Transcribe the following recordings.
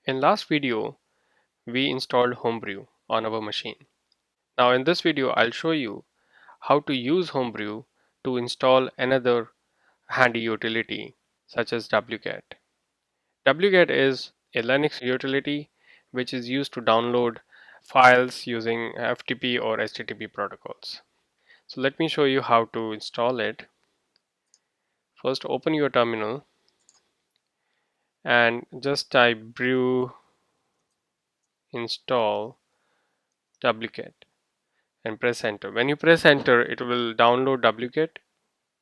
In last video, we installed Homebrew on our machine. Now in this video, I'll show you how to use Homebrew to install another handy utility such as wget. Wget is a Linux utility which is used to download files using FTP or HTTP protocols. So let me show you how to install it. First, open your terminal and just type brew install wget and press enter. When you press enter, it will download wget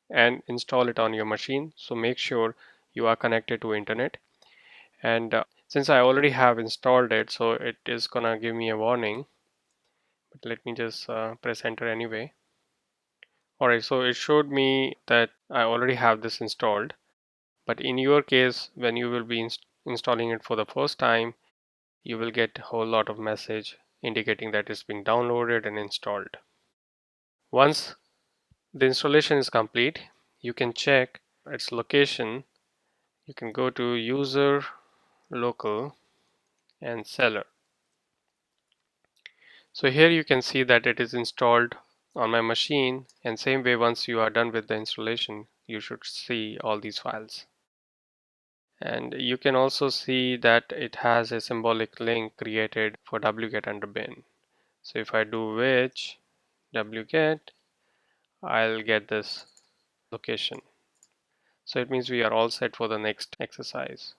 and install it on your machine. So make sure you are connected to internet. And since I already have installed it, so it is gonna give me a warning. But let me just press enter anyway. Alright, so it showed me that I already have this installed. But in your case, when you will be installing it for the first time, you will get a whole lot of message indicating that it's been downloaded and installed. Once the installation is complete, you can check its location. You can go to user, local, and seller. So here you can see that it is installed on my machine, and same way once you are done with the installation, you should see all these files. And you can also see that it has a symbolic link created for wget under bin. So if I do which wget, I'll get this location. So it means we are all set for the next exercise.